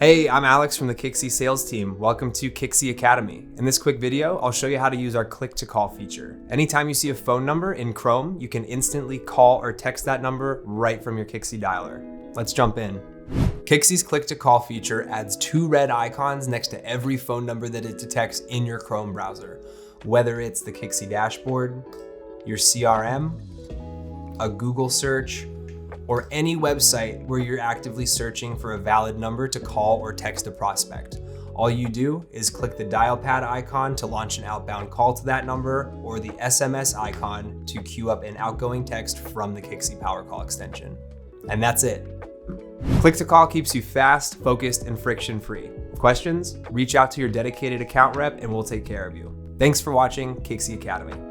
Hey, I'm Alex from the Kixie sales team. Welcome to Kixie Academy. In this quick video, I'll show you how to use our click to call feature. Anytime you see a phone number in Chrome, you can instantly call or text that number right from your Kixie dialer. Let's jump in. Kixie's click to call feature adds two red icons next to every phone number that it detects in your Chrome browser. Whether it's the Kixie dashboard, your CRM, a Google search, or any website where you're actively searching for a valid number to call or text a prospect. All you do is click the dial pad icon to launch an outbound call to that number, or the SMS icon to queue up an outgoing text from the Kixie Power Call extension. And that's it. Click to call keeps you fast, focused, and friction-free. Questions? Reach out to your dedicated account rep and we'll take care of you. Thanks for watching Kixie Academy.